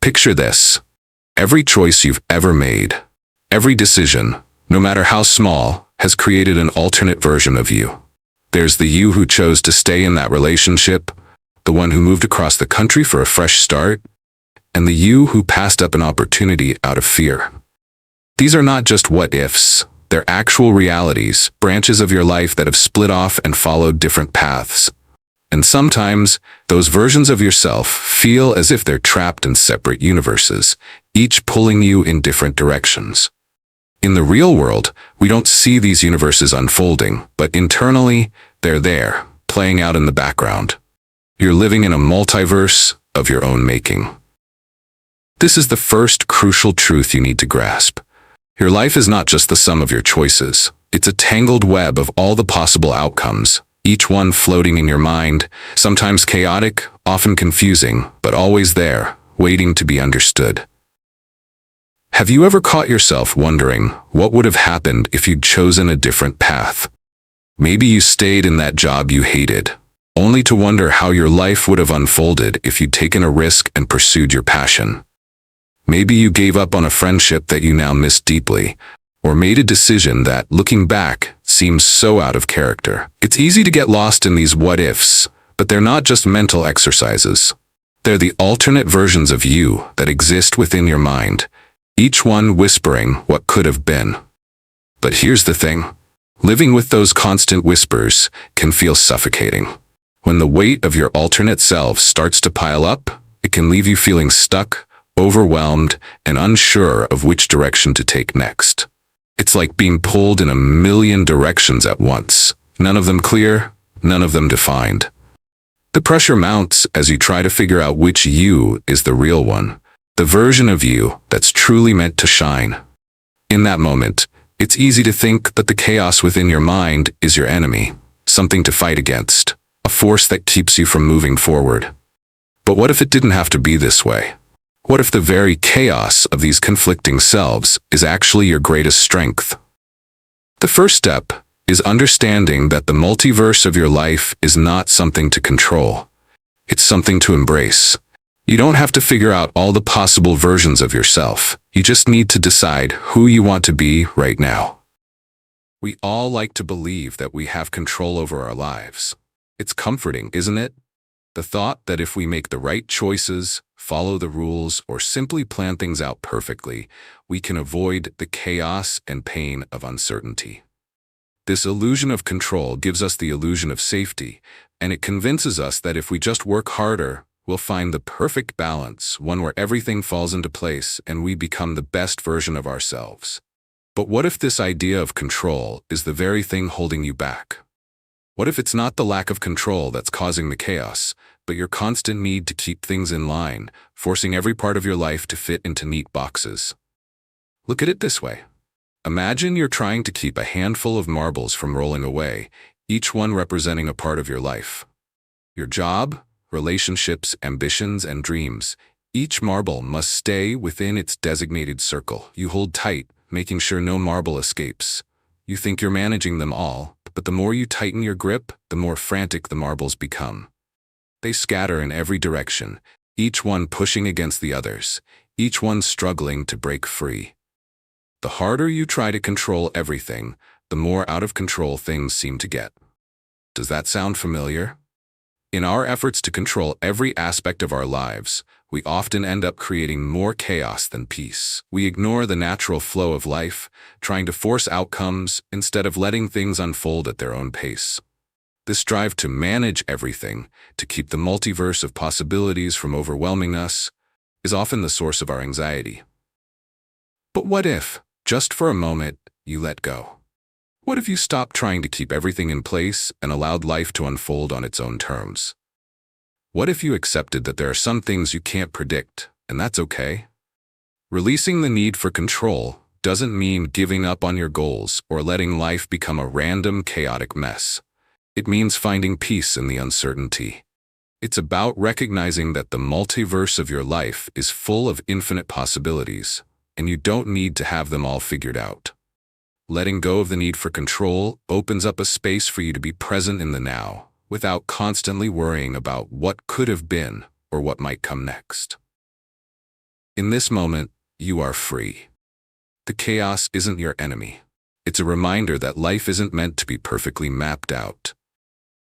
Picture this. Every choice you've ever made, every decision, no matter how small, has created an alternate version of you. There's the you who chose to stay in that relationship, the one who moved across the country for a fresh start, and the you who passed up an opportunity out of fear. These are not just what-ifs. They're actual realities, branches of your life that have split off and followed different paths. And sometimes, those versions of yourself feel as if they're trapped in separate universes, each pulling you in different directions. In the real world, we don't see these universes unfolding, but internally, they're there, playing out in the background. You're living in a multiverse of your own making. This is the first crucial truth you need to grasp. Your life is not just the sum of your choices. It's a tangled web of all the possible outcomes, each one floating in your mind, sometimes chaotic, often confusing, but always there, waiting to be understood. Have you ever caught yourself wondering what would have happened if you'd chosen a different path? Maybe you stayed in that job you hated, only to wonder how your life would have unfolded if you'd taken a risk and pursued your passion. Maybe you gave up on a friendship that you now miss deeply, or made a decision that, looking back, seems so out of character. It's easy to get lost in these what-ifs, but they're not just mental exercises. They're the alternate versions of you that exist within your mind, each one whispering what could have been. But here's the thing. Living with those constant whispers can feel suffocating. When the weight of your alternate self starts to pile up, it can leave you feeling stuck, overwhelmed, and unsure of which direction to take next. It's like being pulled in a million directions at once, none of them clear, none of them defined. The pressure mounts as you try to figure out which you is the real one, the version of you that's truly meant to shine. In that moment, it's easy to think that the chaos within your mind is your enemy, something to fight against, a force that keeps you from moving forward. But what if it didn't have to be this way? What if the very chaos of these conflicting selves is actually your greatest strength? The first step is understanding that the multiverse of your life is not something to control. It's something to embrace. You don't have to figure out all the possible versions of yourself. You just need to decide who you want to be right now. We all like to believe that we have control over our lives. It's comforting, isn't it? The thought that if we make the right choices, follow the rules, or simply plan things out perfectly, we can avoid the chaos and pain of uncertainty. This illusion of control gives us the illusion of safety, and it convinces us that if we just work harder, we'll find the perfect balance, one where everything falls into place and we become the best version of ourselves. But what if this idea of control is the very thing holding you back? What if it's not the lack of control that's causing the chaos, but your constant need to keep things in line, forcing every part of your life to fit into neat boxes? Look at it this way. Imagine you're trying to keep a handful of marbles from rolling away, each one representing a part of your life. Your job, relationships, ambitions, and dreams. Each marble must stay within its designated circle. You hold tight, making sure no marble escapes. You think you're managing them all, but the more you tighten your grip, the more frantic the marbles become. They scatter in every direction, each one pushing against the others, each one struggling to break free. The harder you try to control everything, the more out of control things seem to get. Does that sound familiar? In our efforts to control every aspect of our lives, we often end up creating more chaos than peace. We ignore the natural flow of life, trying to force outcomes instead of letting things unfold at their own pace. This drive to manage everything, to keep the multiverse of possibilities from overwhelming us, is often the source of our anxiety. But what if, just for a moment, you let go? What if you stopped trying to keep everything in place and allowed life to unfold on its own terms? What if you accepted that there are some things you can't predict, and that's okay? Releasing the need for control doesn't mean giving up on your goals or letting life become a random, chaotic mess. It means finding peace in the uncertainty. It's about recognizing that the multiverse of your life is full of infinite possibilities, and you don't need to have them all figured out. Letting go of the need for control opens up a space for you to be present in the now, without constantly worrying about what could have been or what might come next. In this moment, you are free. The chaos isn't your enemy. It's a reminder that life isn't meant to be perfectly mapped out.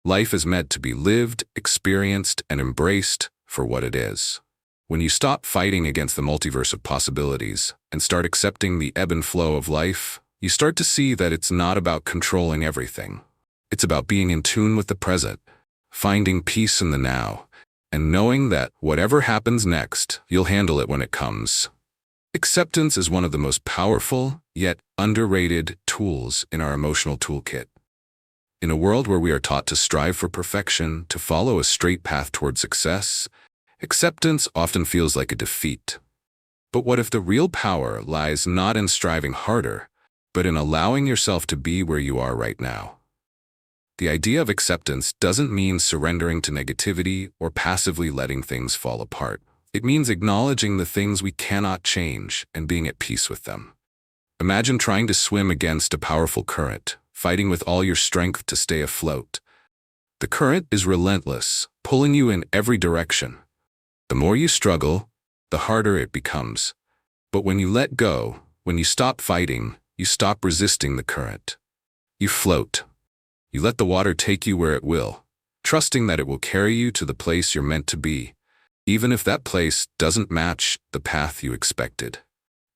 Life is meant to be lived, experienced, and embraced for what it is. When you stop fighting against the multiverse of possibilities and start accepting the ebb and flow of life, you start to see that it's not about controlling everything. It's about being in tune with the present, finding peace in the now, and knowing that whatever happens next, you'll handle it when it comes. Acceptance is one of the most powerful, yet underrated, tools in our emotional toolkit. In a world where we are taught to strive for perfection, to follow a straight path toward success, acceptance often feels like a defeat. But what if the real power lies not in striving harder, but in allowing yourself to be where you are right now? The idea of acceptance doesn't mean surrendering to negativity or passively letting things fall apart. It means acknowledging the things we cannot change and being at peace with them. Imagine trying to swim against a powerful current, fighting with all your strength to stay afloat. The current is relentless, pulling you in every direction. The more you struggle, the harder it becomes. But when you let go, when you stop fighting, you stop resisting the current. You float. You let the water take you where it will, trusting that it will carry you to the place you're meant to be, even if that place doesn't match the path you expected.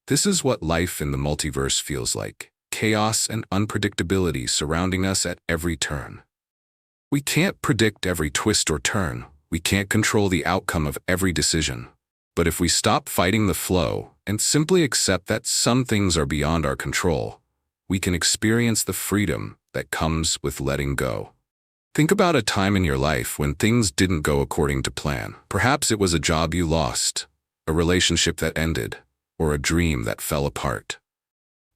This is what life in the multiverse feels like: chaos and unpredictability surrounding us at every turn. We can't predict every twist or turn. We can't control the outcome of every decision. But if we stop fighting the flow and simply accept that some things are beyond our control, we can experience the freedom that comes with letting go. Think about a time in your life when things didn't go according to plan. Perhaps it was a job you lost, a relationship that ended, or a dream that fell apart.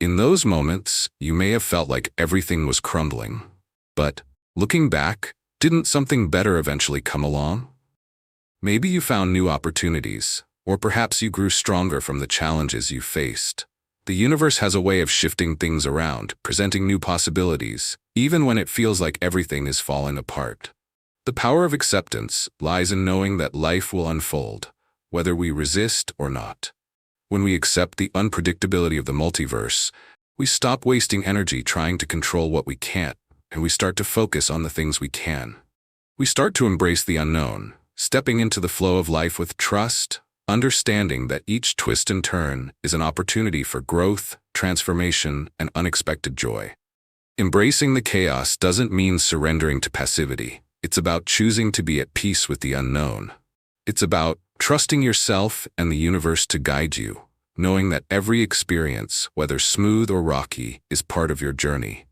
In those moments, you may have felt like everything was crumbling. But, looking back, didn't something better eventually come along? Maybe you found new opportunities, or perhaps you grew stronger from the challenges you faced. The universe has a way of shifting things around, presenting new possibilities, even when it feels like everything is falling apart. The power of acceptance lies in knowing that life will unfold, whether we resist or not. When we accept the unpredictability of the multiverse, we stop wasting energy trying to control what we can't, and we start to focus on the things we can. We start to embrace the unknown, stepping into the flow of life with trust, understanding that each twist and turn is an opportunity for growth, transformation, and unexpected joy. Embracing the chaos doesn't mean surrendering to passivity. It's about choosing to be at peace with the unknown. It's about trusting yourself and the universe to guide you, knowing that every experience, whether smooth or rocky, is part of your journey.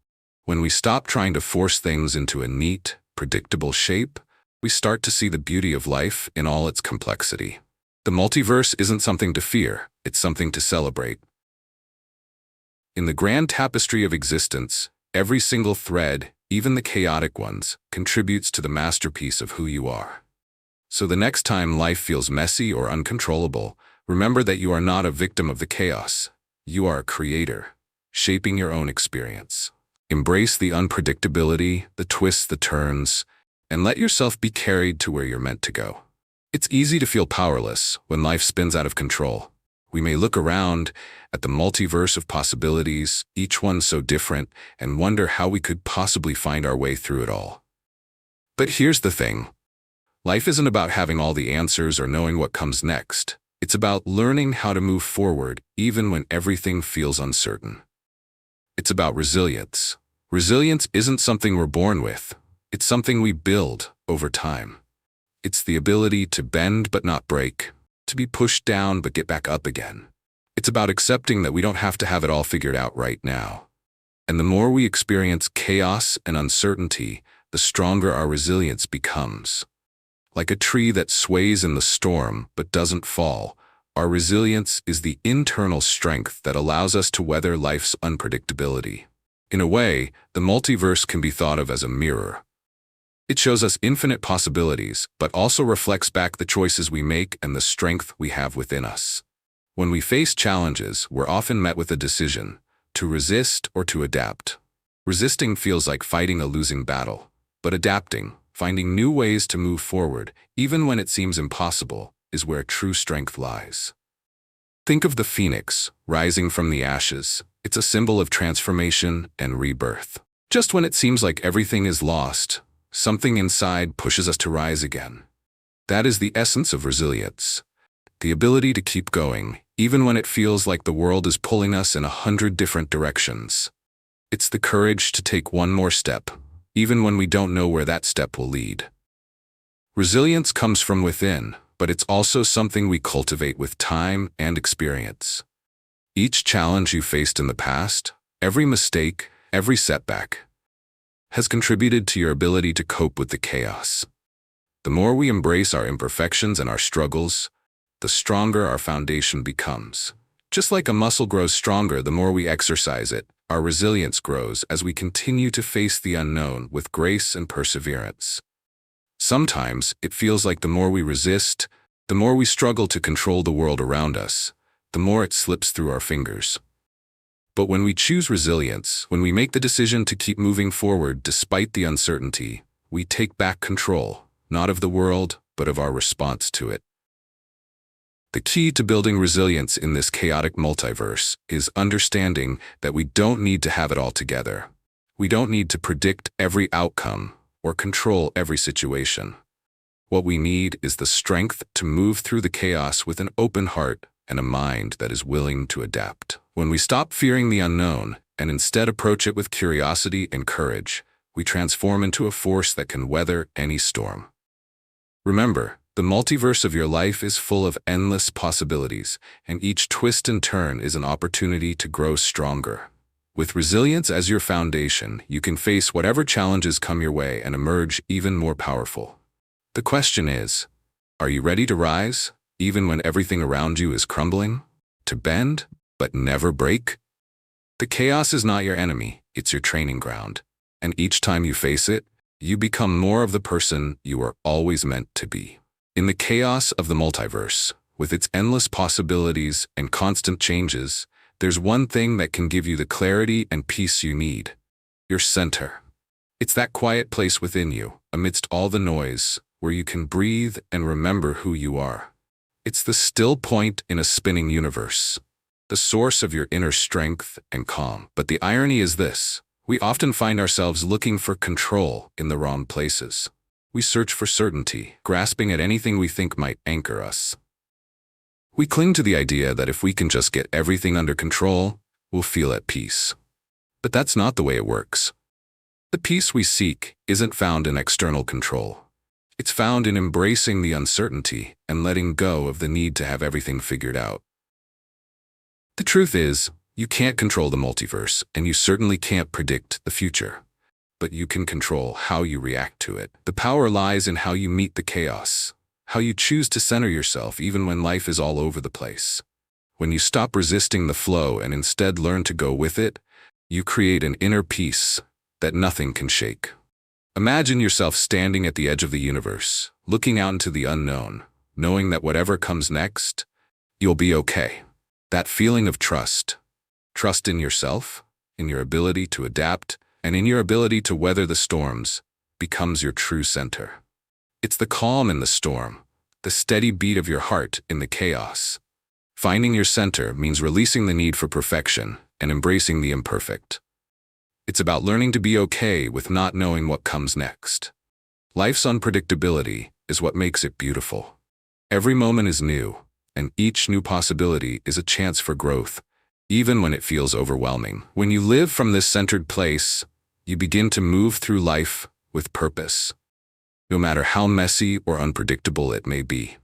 When we stop trying to force things into a neat, predictable shape, we start to see the beauty of life in all its complexity. The multiverse isn't something to fear, it's something to celebrate. In the grand tapestry of existence, every single thread, even the chaotic ones, contributes to the masterpiece of who you are. So the next time life feels messy or uncontrollable, remember that you are not a victim of the chaos. You are a creator, shaping your own experience. Embrace the unpredictability, the twists, the turns, and let yourself be carried to where you're meant to go. It's easy to feel powerless when life spins out of control. We may look around at the multiverse of possibilities, each one so different, and wonder how we could possibly find our way through it all. But here's the thing. Life isn't about having all the answers or knowing what comes next. It's about learning how to move forward even when everything feels uncertain. It's about resilience. Resilience isn't something we're born with. It's something we build over time. It's the ability to bend but not break, to be pushed down but get back up again. It's about accepting that we don't have to have it all figured out right now. And the more we experience chaos and uncertainty, the stronger our resilience becomes. Like a tree that sways in the storm but doesn't fall, our resilience is the internal strength that allows us to weather life's unpredictability. In a way, the multiverse can be thought of as a mirror. It shows us infinite possibilities, but also reflects back the choices we make and the strength we have within us. When we face challenges, we're often met with a decision: to resist or to adapt. Resisting feels like fighting a losing battle, but adapting, finding new ways to move forward, even when it seems impossible, is where true strength lies. Think of the phoenix rising from the ashes. It's a symbol of transformation and rebirth. Just when it seems like everything is lost, something inside pushes us to rise again. That is the essence of resilience. The ability to keep going, even when it feels like the world is pulling us in 100 different directions. It's the courage to take one more step, even when we don't know where that step will lead. Resilience comes from within, but it's also something we cultivate with time and experience. Each challenge you faced in the past, every mistake, every setback, has contributed to your ability to cope with the chaos. The more we embrace our imperfections and our struggles, the stronger our foundation becomes. Just like a muscle grows stronger the more we exercise it, our resilience grows as we continue to face the unknown with grace and perseverance. Sometimes it feels like the more we resist, the more we struggle to control the world around us, the more it slips through our fingers. But when we choose resilience, when we make the decision to keep moving forward despite the uncertainty, we take back control, not of the world, but of our response to it. The key to building resilience in this chaotic multiverse is understanding that we don't need to have it all together. We don't need to predict every outcome or control every situation. What we need is the strength to move through the chaos with an open heart and a mind that is willing to adapt. When we stop fearing the unknown and instead approach it with curiosity and courage, we transform into a force that can weather any storm. Remember, the multiverse of your life is full of endless possibilities, and each twist and turn is an opportunity to grow stronger. With resilience as your foundation, you can face whatever challenges come your way and emerge even more powerful. The question is, are you ready to rise, even when everything around you is crumbling? To bend, but never break? The chaos is not your enemy, it's your training ground. And each time you face it, you become more of the person you were always meant to be. In the chaos of the multiverse, with its endless possibilities and constant changes, there's one thing that can give you the clarity and peace you need: your center. It's that quiet place within you, amidst all the noise, where you can breathe and remember who you are. It's the still point in a spinning universe, the source of your inner strength and calm. But the irony is this: we often find ourselves looking for control in the wrong places. We search for certainty, grasping at anything we think might anchor us. We cling to the idea that if we can just get everything under control, we'll feel at peace. But that's not the way it works. The peace we seek isn't found in external control. It's found in embracing the uncertainty and letting go of the need to have everything figured out. The truth is, you can't control the multiverse, and you certainly can't predict the future. But you can control how you react to it. The power lies in how you meet the chaos, how you choose to center yourself even when life is all over the place. When you stop resisting the flow and instead learn to go with it, you create an inner peace that nothing can shake. Imagine yourself standing at the edge of the universe, looking out into the unknown, knowing that whatever comes next, you'll be okay. That feeling of trust in yourself, in your ability to adapt, and in your ability to weather the storms, becomes your true center. It's the calm in the storm, the steady beat of your heart in the chaos. Finding your center means releasing the need for perfection and embracing the imperfect. It's about learning to be okay with not knowing what comes next. Life's unpredictability is what makes it beautiful. Every moment is new, and each new possibility is a chance for growth, even when it feels overwhelming. When you live from this centered place, you begin to move through life with purpose. No matter how messy or unpredictable it may be,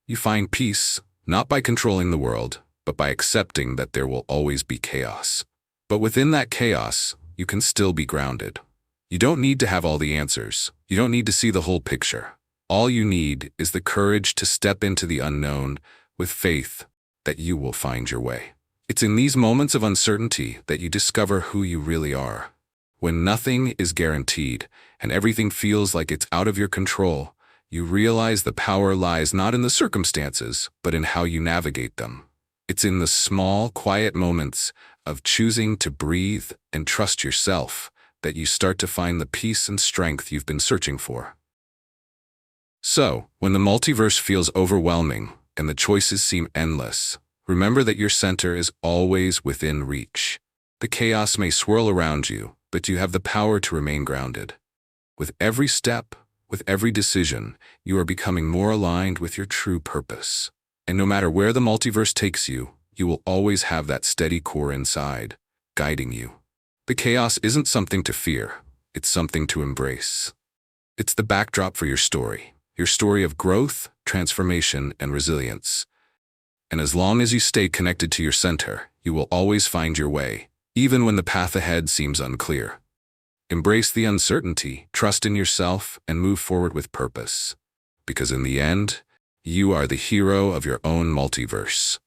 you find peace, not by controlling the world, but by accepting that there will always be chaos. But within that chaos, you can still be grounded. You don't need to have all the answers. You don't need to see the whole picture. All you need is the courage to step into the unknown with faith that you will find your way. It's in these moments of uncertainty that you discover who you really are. When nothing is guaranteed and everything feels like it's out of your control, you realize the power lies not in the circumstances, but in how you navigate them. It's in the small, quiet moments of choosing to breathe and trust yourself that you start to find the peace and strength you've been searching for. So, when the multiverse feels overwhelming and the choices seem endless, Remember that your center is always within reach. The chaos may swirl around you, but you have the power to remain grounded. With every step, with every decision, you are becoming more aligned with your true purpose. And no matter where the multiverse takes you, you will always have that steady core inside, guiding you. The chaos isn't something to fear, it's something to embrace. It's the backdrop for your story of growth, transformation, and resilience. And as long as you stay connected to your center, you will always find your way, even when the path ahead seems unclear. Embrace the uncertainty, trust in yourself, and move forward with purpose. Because in the end, you are the hero of your own multiverse.